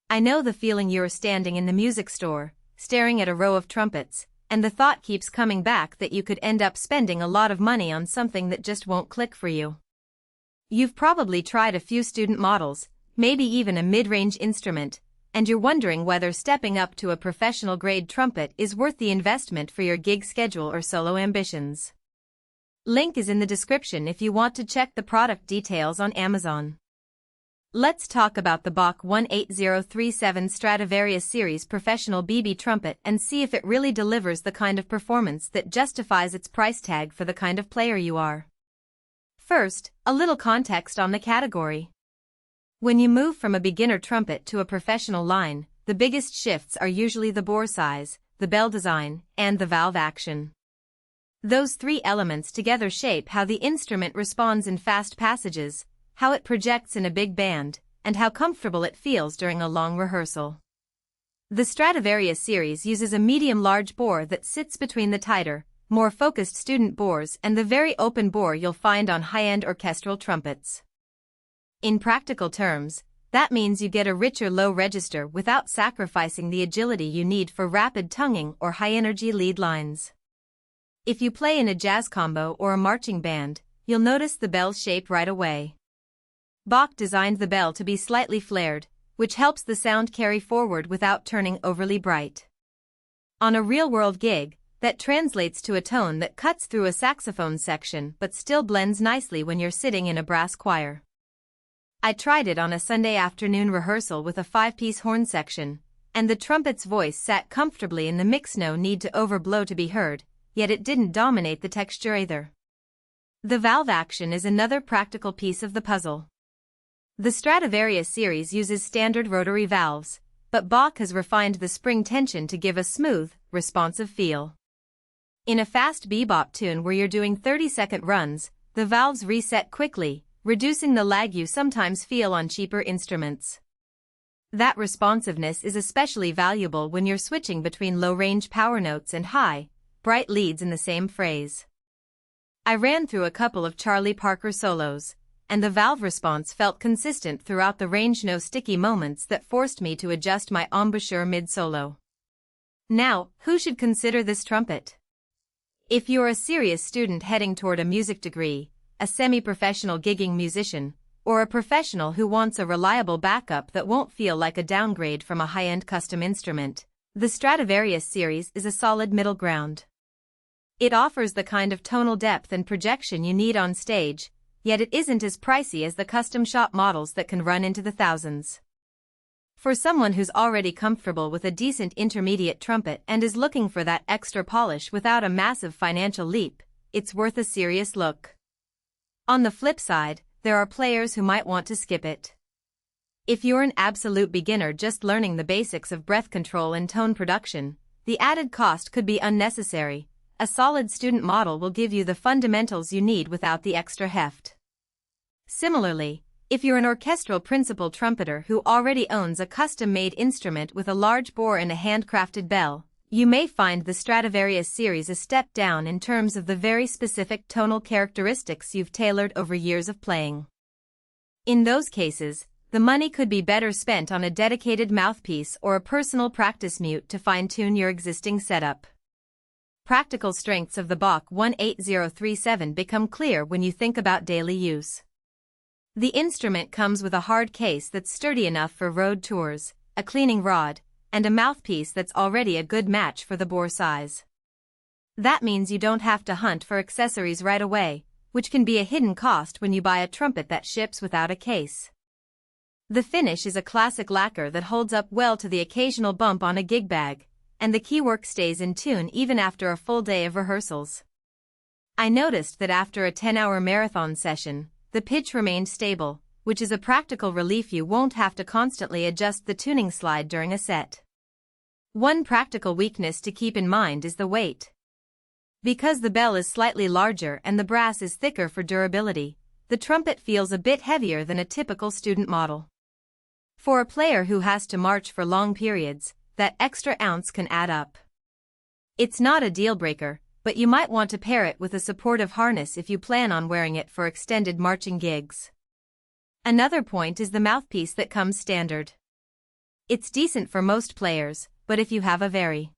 I know the feeling. You're standing in the music store, staring at a row of trumpets, and the thought keeps coming back that you could end up spending a lot of money on something that just won't click for you. You've probably tried a few student models, maybe even a mid-range instrument, and you're wondering whether stepping up to a professional-grade trumpet is worth the investment for your gig schedule or solo ambitions. Link is in the description if you want to check the product details on Amazon. Let's talk about the Bach 18037 Stradivarius Series Professional BB Trumpet and see if it really delivers the kind of performance that justifies its price tag for the kind of player you are. First, a little context on the category. When you move from a beginner trumpet to a professional line, the biggest shifts are usually the bore size, the bell design, and the valve action. Those three elements together shape how the instrument responds in fast passages, how it projects in a big band, and how comfortable it feels during a long rehearsal. The Stradivarius series uses a medium-large bore that sits between the tighter, more focused student bores and the very open bore you'll find on high-end orchestral trumpets. In practical terms, that means you get a richer low register without sacrificing the agility you need for rapid tonguing or high-energy lead lines. If you play in a jazz combo or a marching band, you'll notice the bell's shape right away. Bach designed the bell to be slightly flared, which helps the sound carry forward without turning overly bright. On a real-world gig, that translates to a tone that cuts through a saxophone section but still blends nicely when you're sitting in a brass choir. I tried it on a Sunday afternoon rehearsal with a 5-piece horn section, and the trumpet's voice sat comfortably in the mix. No need to overblow to be heard, yet it didn't dominate the texture either. The valve action is another practical piece of the puzzle. The Stradivarius series uses standard rotary valves, but Bach has refined the spring tension to give a smooth, responsive feel. In a fast bebop tune where you're doing 30-second runs, the valves reset quickly, reducing the lag you sometimes feel on cheaper instruments. That responsiveness is especially valuable when you're switching between low-range power notes and high, bright leads in the same phrase. I ran through a couple of Charlie Parker solos, and the valve response felt consistent throughout the range. No sticky moments that forced me to adjust my embouchure mid-solo. Now, who should consider this trumpet? If you're a serious student heading toward a music degree, a semi-professional gigging musician, or a professional who wants a reliable backup that won't feel like a downgrade from a high-end custom instrument, the Stradivarius series is a solid middle ground. It offers the kind of tonal depth and projection you need on stage, yet it isn't as pricey as the custom shop models that can run into the thousands. For someone who's already comfortable with a decent intermediate trumpet and is looking for that extra polish without a massive financial leap, it's worth a serious look. On the flip side, there are players who might want to skip it. If you're an absolute beginner just learning the basics of breath control and tone production, the added cost could be unnecessary. A solid student model will give you the fundamentals you need without the extra heft. Similarly, if you're an orchestral principal trumpeter who already owns a custom-made instrument with a large bore and a handcrafted bell, you may find the Stradivarius series a step down in terms of the very specific tonal characteristics you've tailored over years of playing. In those cases, the money could be better spent on a dedicated mouthpiece or a personal practice mute to fine-tune your existing setup. Practical strengths of the Bach 18037 become clear when you think about daily use. The instrument comes with a hard case that's sturdy enough for road tours, a cleaning rod, and a mouthpiece that's already a good match for the bore size. That means you don't have to hunt for accessories right away, which can be a hidden cost when you buy a trumpet that ships without a case. The finish is a classic lacquer that holds up well to the occasional bump on a gig bag, and the keywork stays in tune even after a full day of rehearsals. I noticed that after a 10-hour marathon session, the pitch remained stable, which is a practical relief. You won't have to constantly adjust the tuning slide during a set. One practical weakness to keep in mind is the weight. Because the bell is slightly larger and the brass is thicker for durability, the trumpet feels a bit heavier than a typical student model. For a player who has to march for long periods, that extra ounce can add up. It's not a deal-breaker, but you might want to pair it with a supportive harness if you plan on wearing it for extended marching gigs. Another point is the mouthpiece that comes standard. It's decent for most players, but if you have a very